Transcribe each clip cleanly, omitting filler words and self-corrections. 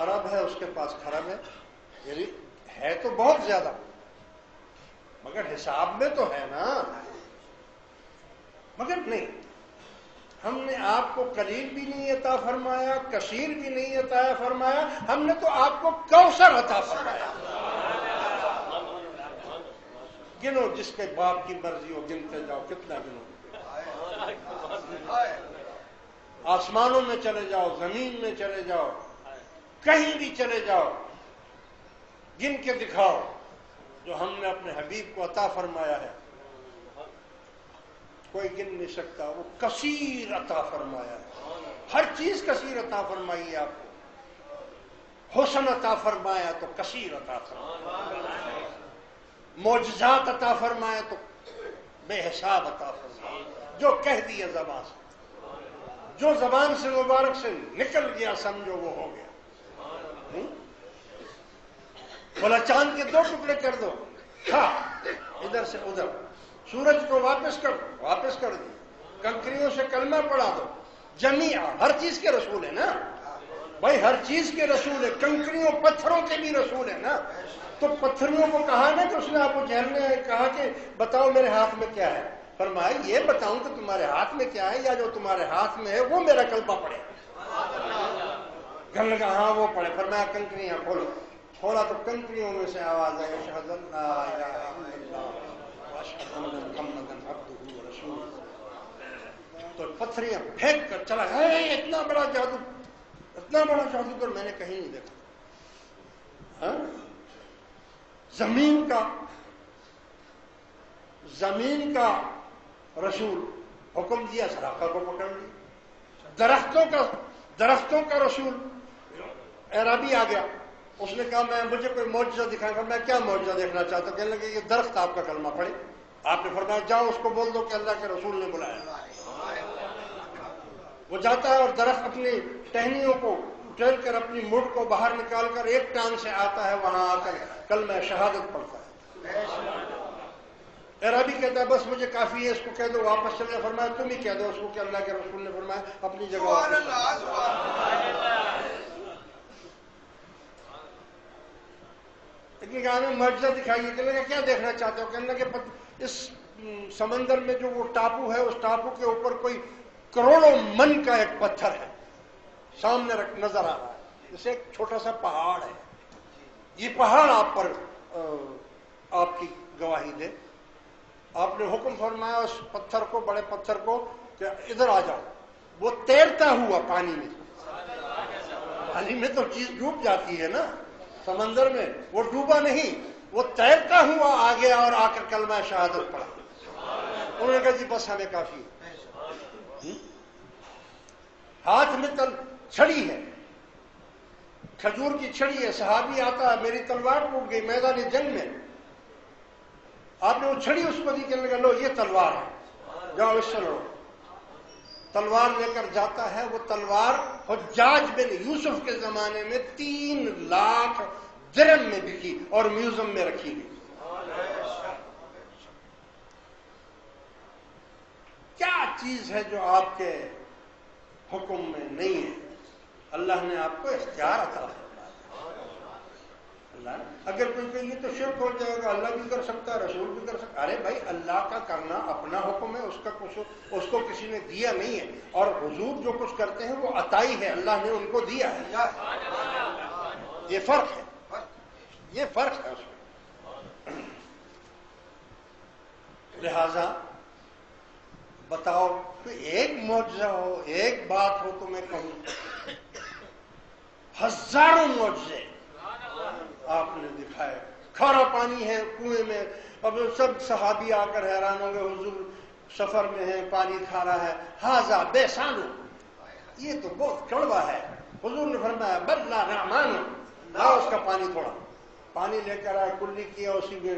ارب ہے اس کے پاس خرب ہے، یعنی ہے تو بہت زیادہ، مگر حساب میں تو ہے نا، مگر نہیں، ہم نے آپ کو قلیل بھی نہیں عطا فرمایا، کثیر بھی نہیں عطا فرمایا، ہم نے تو آپ کو کوثر عطا فرمایا۔ گنو جس کے باپ کی مرضی ہو، گنتے جاؤ، کتنا گنو، آسمانوں میں چلے جاؤ، زمین میں چلے جاؤ، کہیں بھی چلے جاؤ، گن کے دکھاؤ جو ہم نے اپنے حبیب کو عطا فرمایا ہے، کوئی گن نہیں سکتا، وہ کثیر عطا فرمایا ہے، ہر چیز کثیر عطا فرمائی ہے آپ کو، حسن عطا فرمایا تو کثیر عطا فرمایا، معجزات عطا فرمایا تو بے حساب عطا فرمایا، جو کہہ دیا زبان سے، جو زبان سے مبارک سے نکل گیا سمجھو وہ ہو گیا۔ بولا چاند کے 2 ٹکڑے کر دو، ہاں ادھر سے ادھر، سورج کو واپس کر دو، کنکریوں سے کلمہ پڑھا دو، جمیع، ہر چیز کے رسول ہے نا بھائی، ہر چیز کے رسول ہے، کنکریوں پتھروں کے بھی رسول ہے نا، تو پتھریوں کو کہا نا کہ اس نے ابو جہل نے کہا کہ بتاؤ میرے ہاتھ میں کیا ہے، فرمایا یہ بتاؤں کہ تمہارے ہاتھ میں کیا ہے، یا جو تمہارے ہاتھ میں ہے وہ میرا کلمہ پڑھے، کہنے لگا ہاں وہ پڑھے، فرمایا کنکریاں کھولو، کھولا تو کنکریوں میں سے آواز آئی، اشہد ان لا الہ الا اللہ واشہد ان محمدا عبدہ ورسولہ، تو پتھریاں پھینک کر چلا گیا، اتنا بڑا جادوگر میں نے کہیں نہیں دیکھا، ہاں؟ زمین کا رسول، حکم دیا سراقہ کو پکڑ لی، درختوں کا رسول اعرابی آ گیا، اس نے کہا مجھے کوئی معجزہ دکھائے گا، میں کیا معجزہ دیکھنا چاہتا ہوں، کہنے لگے یہ درخت آپ کا کلمہ پڑھے، آپ نے فرمایا جاؤ اس کو بول دو کہ اللہ کے رسول نے بلایا، وہ جاتا ہے اور درخت اپنی ٹہنیوں کو ٹہل کر اپنی مڈ کو باہر نکال کر ایک ٹانگ سے آتا ہے، وہاں آ کر کلمہ شہادت پڑھتا ہے، عربی کہتا ہے بس مجھے کافی ہے، اس کو کہہ دو واپس چلے، فرمایا تم ہی کہہ دو اس کو کہ اللہ کے رسول نے فرمایا اپنی جگہ واپس۔ اتنی کہا ہمیں معجزہ دکھائیے، کہنے لگا کیا دیکھنا چاہتے ہو، کہنے لگے اس سمندر میں جو وہ ٹاپو ہے، اس ٹاپو کے اوپر کوئی کروڑوں من کا ایک پتھر ہے، سامنے نظر آ رہا ہے، جیسے ایک چھوٹا سا پہاڑ ہے، یہ پہاڑ آپ پر آپ کی گواہی دے، آپ نے حکم فرمایا اس پتھر کو، بڑے پتھر کو کہ ادھر آ جاؤ، وہ تیرتا ہوا پانی میں تو چیز ڈوب جاتی ہے نا، سمندر میں وہ ڈوبا نہیں، وہ تیرتا ہوا آ گیا اور آ کر کلمہ شہادت پڑھا، انہوں نے کہا جی بس ہمیں کافی ہے، ہاتھ میں چھڑی ہے، کھجور کی چھڑی ہے، صحابی آتا ہے میری تلوار ٹوٹ گئی میدان جنگ میں، آپ نے وہ چھڑی اس کو دی، کہنے لگا لو یہ تلوار ہے، جاؤ اس سے لڑو، تلوار لے کر جاتا ہے، وہ تلوار حجاج بن یوسف کے زمانے میں 3 لاکھ درہم میں بکی اور میوزیم میں رکھی گئی۔ کیا چیز ہے جو آپ کے حکم میں نہیں ہے، اللہ نے آپ کو اختیار عطا فرمایا۔ اگر کوئی کہے یہ تو شرک ہو جائے گا، اللہ بھی کر سکتا ہے، رسول بھی کر سکتا ہے، ارے بھائی اللہ کا کرنا اپنا حکم ہے، اس کو کسی نے دیا نہیں ہے، اور حضور جو کچھ کرتے ہیں وہ عطائی ہے، اللہ نے ان کو دیا ہے، یہ فرق ہے، یہ فرق ہے اس میں۔ لہذا بتاؤ کہ ایک معجزہ ہو، ایک بات ہو تو میں کہوں، ہزاروں معجزے آپ نے دکھائے، کھارا پانی ہے کنویں میں، اب سب صحابی آ کر حیران ہوں گے، حضور سفر میں ہیں پانی کھارا ہے، ہاذا بے سانو، یہ تو بہت کڑوا ہے، حضور نے فرمایا بل لا نعمان، لاؤ اس کا پانی، تھوڑا پانی لے کر آئے، کلی کیا اسی میں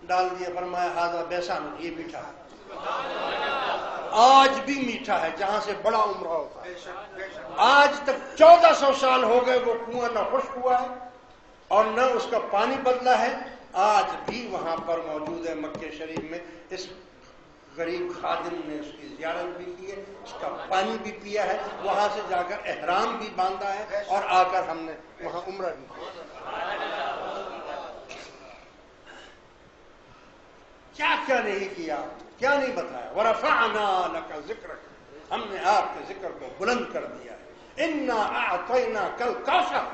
ڈال دیا، فرمایا ہاذا بے سانو، یہ میٹھا ہے، آج بھی میٹھا ہے، جہاں سے بڑا عمرہ ہوتا ہے، آج تک 1400 سال ہو گئے وہ کنواں نہ خشک ہوا ہے اور نہ اس کا پانی بدلا ہے، آج بھی وہاں پر موجود ہے مکے شریف میں، اس غریب خادم نے اس کی زیارت بھی کی ہے، اس کا پانی بھی پیا ہے، وہاں سے جا کر احرام بھی باندھا ہے، اور آ کر ہم نے وہاں عمرہ بھی کیا۔ کیا کیا نہیں کیا، کیا نہیں بتایا۔ وَرَفَعْنَا لَكَ ذِكْرَكَ، ہم نے آپ کے ذکر کو بلند کر دیا ہے۔ إِنَّا أَعْطَيْنَاكَ الْكَوْثَرَ،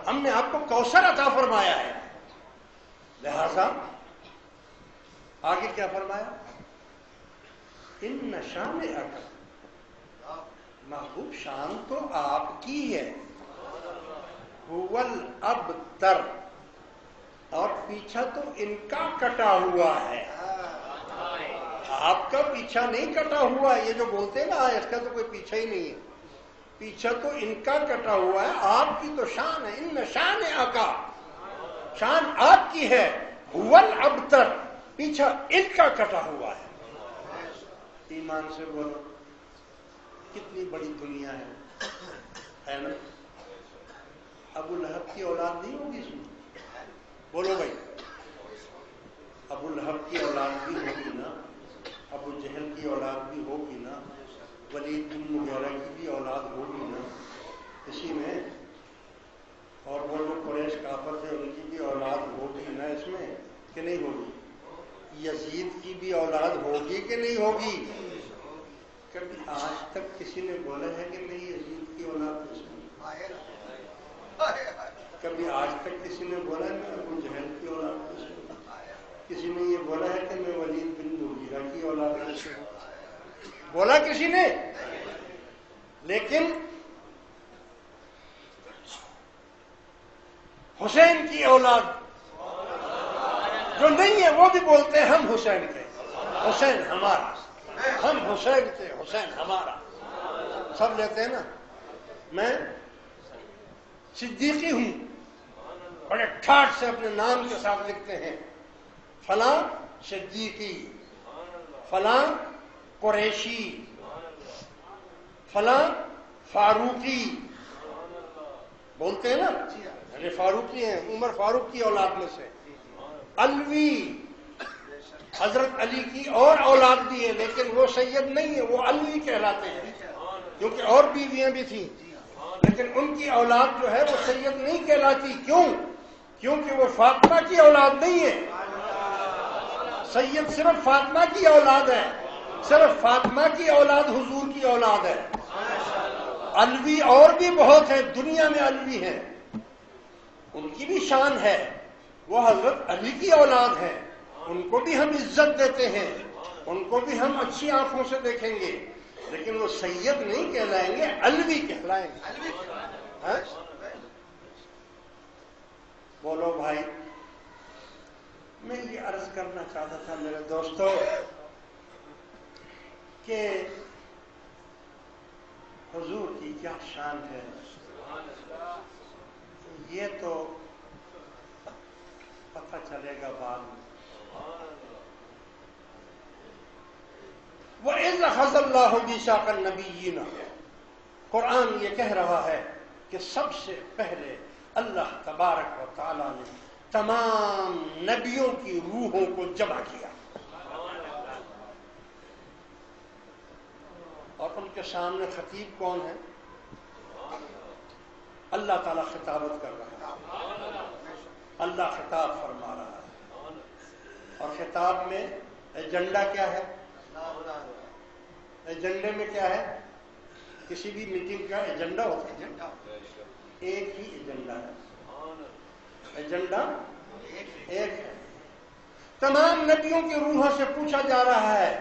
ہم نے آپ کو کوثر عطا فرمایا ہے۔ لہذا آگے کیا فرمایا؟ إِنَّ شَانِئَكَ، محبوب شان تو آپ کی ہے، هُوَ الْأَبْتَرُ، اور پیچھا تو ان کا کٹا ہوا ہے، آپ کا پیچھا نہیں کٹا ہوا ہے۔ یہ جو بولتے ہیں نا اس کا تو کوئی پیچھا ہی نہیں ہے، پیچھا تو ان کا کٹا ہوا ہے، آپ کی تو شان ہے۔ ان شان آقا، شان آپ کی ہے، هو الابتر، پیچھا ان کا کٹا ہوا ہے۔ ایمان سے بولو، کتنی بڑی دنیا ہے نا؟ ابو لہب کی اولاد نہیں ہوگی اس میں؟ بولو بھائی، ابو لہب کی اولاد بھی ہوگی نا، ابو جہل کی اولاد بھی ہوگی نا، ولید بن مغیرہ کی بھی اولاد ہوگی نا اسی میں، اور وہ جو قریش کافر تھے ان کی بھی اولاد ہوگی نا اس میں، کہ نہیں ہوگی؟ یزید کی بھی اولاد ہوگی کہ نہیں ہوگی؟ کبھی آج تک کسی نے بولا ہے کہ نہیں یزید کی اولاد اس میں؟ کبھی آج تک کسی نے بولا ہے میں ابو جہل کی اولاد اس میں؟ کسی نے یہ بولا ہے کہ میں ولید بن مغیرہ کی اولاد اس میں؟ بولا کسی نے؟ لیکن حسین کی اولاد جو نہیں ہے وہ بھی بولتے ہیں ہم حسین کے، حسین ہمارا، ہم حسین کے، حسین ہمارا، سب لیتے ہیں نا۔ میں صدیقی ہوں، بڑے ٹھاٹ سے اپنے نام کے ساتھ لکھتے ہیں، فلاں صدیقی، فلاں قریشی، فلاں فاروقی، بولتے ہیں نا، یعنی فاروقی ہیں، عمر فاروق کی اولاد میں سے، علوی، حضرت علی کی اور اولاد بھی ہے لیکن وہ سید نہیں ہے، وہ علوی کہلاتے ہیں، کیونکہ اور بیویاں بھی تھیں، لیکن ان کی اولاد جو ہے وہ سید نہیں کہلاتی۔ کیوں؟ کیونکہ وہ فاطمہ کی اولاد نہیں ہے، سید صرف فاطمہ کی اولاد ہے، صرف فاطمہ کی اولاد حضور کی اولاد ہے۔ علوی اور بھی بہت ہیں، دنیا میں علوی ہیں، ان کی بھی شان ہے، وہ حضرت علی کی اولاد ہے، ان کو بھی ہم عزت دیتے ہیں، ان کو بھی ہم اچھی آنکھوں سے دیکھیں گے، لیکن وہ سید نہیں کہلائیں گے، علوی کہلائیں گے۔ ہاں؟ بولو بھائی، میں یہ عرض کرنا چاہتا تھا میرے دوستو کہ حضور کی کیا شان ہے، یہ تو پتہ چلے گا بعد میں۔ وَإِذْ أَخَذَ اللَّهُ مِيثَاقَ النَّبِيِّينَ، قرآن یہ کہہ رہا ہے کہ سب سے پہلے اللہ تبارک و تعالیٰ نے تمام نبیوں کی روحوں کو جمع کیا، اور ان کے سامنے خطیب کون ہے؟ اللہ تعالیٰ خطابت کر رہا ہے، اللہ خطاب فرما رہا ہے، اور خطاب میں ایجنڈا کیا ہے؟ ایجنڈے میں کیا ہے؟ کسی بھی میٹنگ کا ایجنڈا ہوتا ہے، ایک ہی ایجنڈا ہے، ایجنڈا ایک ہے۔ تمام نبیوں کی روحوں سے پوچھا جا رہا ہے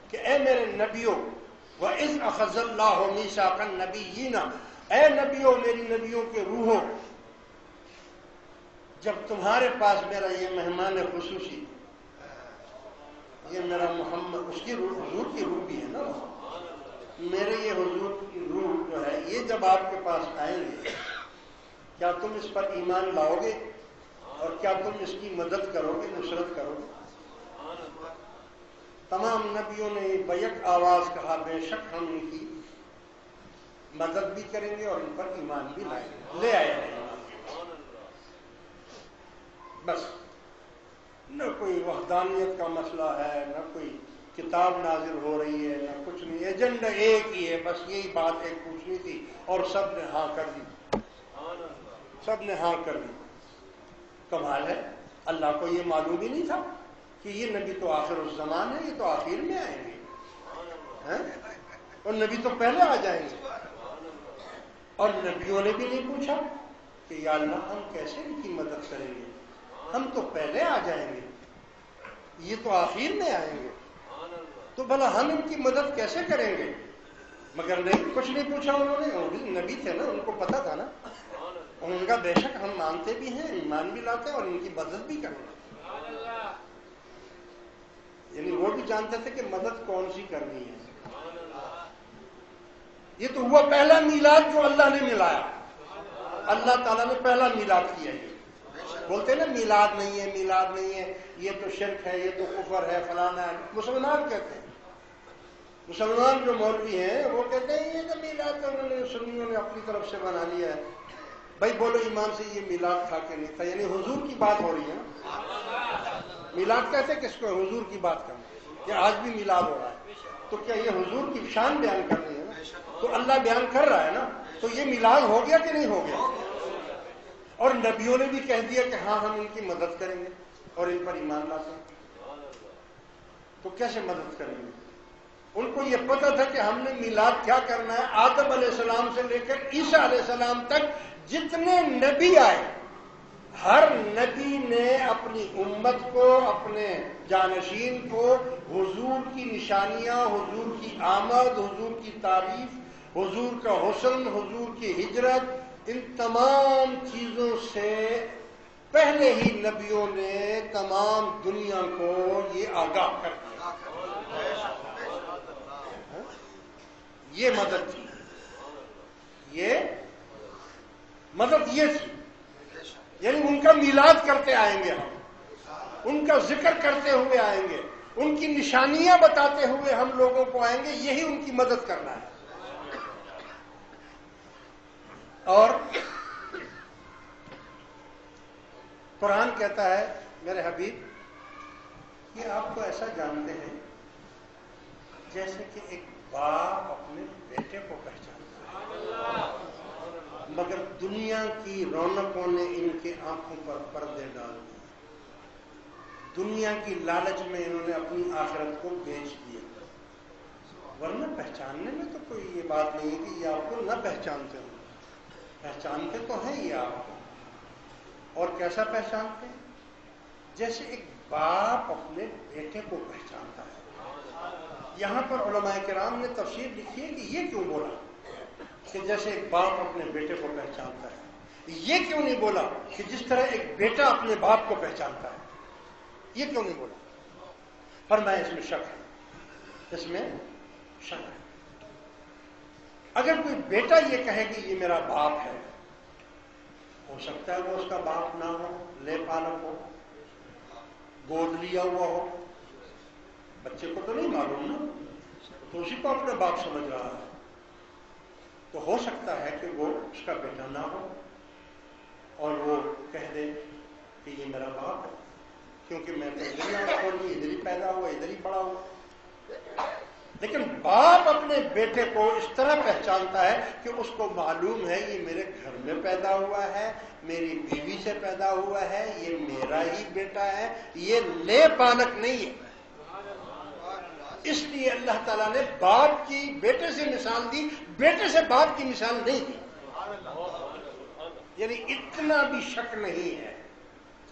کہ اے میرے نبیوں، وَإِذْ أَخَذَ اللَّهُ مِيثَاقَ النَّبِيِّينَ، اے نبیوں، میری نبیوں کے روحوں، جب تمہارے پاس میرا یہ مہمان خصوصی، یہ میرا محمد، اس کی روح، حضور کی روح بھی ہے نا، میرے یہ حضور کی روح جو ہے یہ جب آپ کے پاس آئیں گے، کیا تم اس پر ایمان لاؤ گے اور کیا تم اس کی مدد کرو گے، نصرت کرو گے؟ تمام نبیوں نے بیک آواز کہا بے شک ہم ان کی مدد بھی کریں گے اور ان پر ایمان بھی لائیں گے، لے آئے ہیں۔ بس نہ کوئی وحدانیت کا مسئلہ ہے، نہ کوئی کتاب نازل ہو رہی ہے نہ کچھ نہیں، ایجنڈا ایک ہی ہے، بس یہی بات ایک پوچھنی تھی اور سب نے ہاں کر دی، سب نے ہاں کر دی۔ کمال ہے، اللہ کو یہ معلوم ہی نہیں تھا کہ یہ نبی تو آخر الزمان ہے، یہ تو آخر میں آئیں گے، اور نبی تو پہلے آ جائیں گے۔ اور نبیوں نے بھی نہیں پوچھا کہ یا اللہ ہم کیسے ان کی مدد کریں گے، ہم تو پہلے آ جائیں گے، یہ تو آخر میں آئیں گے، تو بھلا ہم ان کی مدد کیسے کریں گے؟ مگر نہیں، کچھ نہیں پوچھا انہوں نے، وہ بھی نبی تھے نا، ان کو پتا تھا نا، ان کا بے شک ہم مانتے بھی ہیں، ایمان بھی لاتے ہیں اور ان کی مدد بھی کرتے ہیں، یعنی وہ بھی جانتے تھے کہ مدد کون سی کرنی ہے۔ یہ تو ہوا پہلا میلاد جو اللہ نے ملایا، اللہ تعالیٰ نے پہلا میلاد کیا ہے۔ بولتے ہیں نا میلاد نہیں ہے، میلاد نہیں ہے، یہ تو شرک ہے، یہ تو کفر ہے، فلانا ہے، مسلمان کہتے ہیں۔ مسلمان جو مولوی ہیں وہ کہتے ہیں یہ تو میلاد تو انہوں نے سنیوں نے اپنی طرف سے بنا لیا ہے۔ بھائی بولو ایمان سے، یہ میلاد تھا کہ نہیں تھا؟ یعنی حضور کی بات ہو رہی ہے نا، میلاد کہتے کس کو؟ حضور کی بات کرنا، کہ آج بھی میلاد ہو رہا ہے، تو کیا یہ حضور کی شان بیان کر رہی ہے نا؟ تو اللہ بیان کر رہا ہے نا، تو یہ میلاد ہو گیا کہ نہیں ہو گیا؟ اور نبیوں نے بھی کہہ دیا کہ ہاں ہم ان کی مدد کریں گے اور ان پر ایمان لاتے ہیں، تو کیسے مدد کریں گے؟ ان کو یہ پتہ تھا کہ ہم نے میلاد کیا کرنا ہے۔ آدم علیہ السلام سے لے کر عیسیٰ علیہ السلام تک جتنے نبی آئے، ہر نبی نے اپنی امت کو، اپنے جانشین کو حضور کی نشانیاں، حضور کی آمد، حضور کی تعریف، حضور کا حسن، حضور کی ہجرت، ان تمام چیزوں سے پہلے ہی نبیوں نے تمام دنیا کو یہ آگاہ کر دیا۔ یہ مدد تھی، یہ مدد یہ تھی، یعنی ان کا میلاد کرتے آئیں گے ہم، ان کا ذکر کرتے ہوئے آئیں گے، ان کی نشانیاں بتاتے ہوئے ہم لوگوں کو آئیں گے، یہی ان کی مدد کرنا ہے۔ اور قرآن کہتا ہے میرے حبیب، یہ آپ کو ایسا جانتے ہیں جیسے کہ ایک باپ اپنے بیٹے کو پہچانتا ہے، مگر دنیا کی رونقوں نے ان کے آنکھوں پر پردے ڈال دیے، دنیا کی لالچ میں انہوں نے اپنی آخرت کو بیچ دیا، ورنہ پہچاننے میں تو کوئی یہ بات نہیں ہے کہ یہ آپ کو نہ پہچانتے ہوں، پہچانتے تو ہیں یہ آپ کو، اور کیسا پہچانتے ہیں؟ جیسے ایک باپ اپنے بیٹے کو پہچانتا ہے۔ یہاں پر علماء کرام نے تفسیر لکھی ہے کہ یہ کیوں بولا کہ جیسے ایک باپ اپنے بیٹے کو پہچانتا ہے؟ یہ کیوں نہیں بولا کہ جس طرح ایک بیٹا اپنے باپ کو پہچانتا ہے؟ یہ کیوں نہیں بولا؟ فرمایا اس میں شک ہے، اس میں شک ہے۔ اگر کوئی بیٹا یہ کہے کہ یہ میرا باپ ہے، ہو سکتا ہے وہ اس کا باپ نہ ہو، لے پالک ہو، گود لیا ہوا ہو، بچے کو تو نہیں معلوم نا، تو اسی کو اپنا باپ سمجھ رہا ہے، تو ہو سکتا ہے کہ وہ اس کا بیٹا نہ ہو اور وہ کہہ دے کہ یہ میرا باپ ہے، کیونکہ میں تو ادھر ہی ادھر ہی پیدا ہوا، ادھر ہی بڑا ہوا۔ لیکن باپ اپنے بیٹے کو اس طرح پہچانتا ہے کہ اس کو معلوم ہے یہ میرے گھر میں پیدا ہوا ہے، میری بیوی سے پیدا ہوا ہے، یہ میرا ہی بیٹا ہے، یہ لے پالک نہیں ہے۔ اس لیے اللہ تعالیٰ نے باپ کی بیٹے سے مثال دی، بیٹے سے باپ کی مثال نہیں دی، یعنی اتنا بھی شک نہیں ہے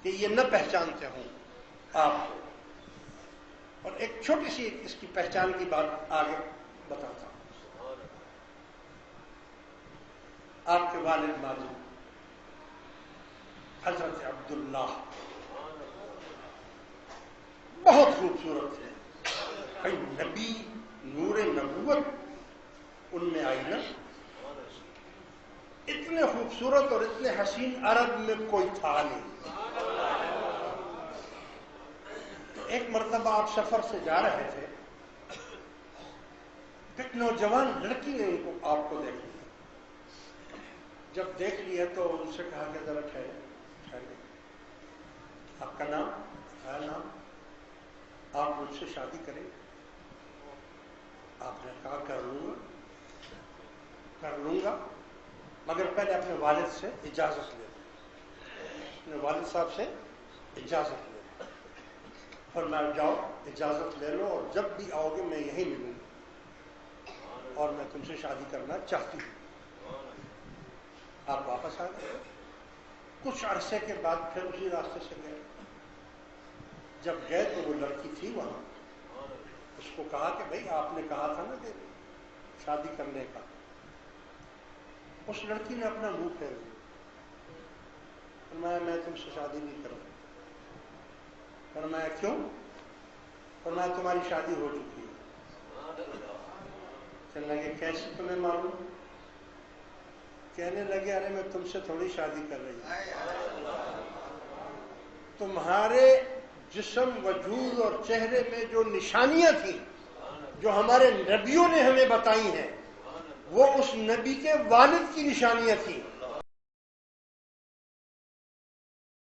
کہ یہ نہ پہچانتے ہوں آپ کو۔ اور ایک چھوٹی سی اس کی پہچان کی بات آگے بتاتا ہوں۔ آپ کے والد ماجد حضرت عبداللہ بہت خوبصورت تھے، بھائی نبی، نور نبوت ان میں آئی نا، اتنے خوبصورت اور اتنے حسین عرب میں کوئی تھا نہیں۔ ایک مرتبہ آپ سفر سے جا رہے تھے، ایک نوجوان لڑکی نے آپ کو دیکھ لیا، جب دیکھ لیا تو ان سے کہا کہ ذرا ٹھہرے، آپ کا نام؟ نام؟ آپ مجھ سے شادی کریں؟ آپ نے کہا کر لوں گا مگر پہلے اپنے والد سے اجازت لے لوں، اپنے والد صاحب سے اجازت لے لوں، اور میں جاؤ اجازت لے لو اور جب بھی آؤ گے میں یہیں ملوں گا اور میں تم سے شادی کرنا چاہتی ہوں۔ آپ واپس آ گئے، کچھ عرصے کے بعد پھر اسی راستے سے گئے، جب گئے تو وہ لڑکی تھی وہاں، اس کو کہا کہ بھئی آپ نے کہا تھا نا کہ شادی کرنے کا۔ اس لڑکی نے اپنا منہ پھیر لیا، فرمایا میں تم سے شادی نہیں کروں۔ فرمایا کیوں؟ فرمایا تمہاری شادی ہو چکی ہے۔ کہنے لگے کیسے تمہیں معلوم؟ کہنے لگے ارے میں تم سے تھوڑی شادی کر رہی ہوں، تمہارے جسم وجود اور چہرے میں جو نشانیاں تھیں جو ہمارے نبیوں نے ہمیں بتائی ہیں وہ اس نبی کے والد کی نشانیاں تھیں۔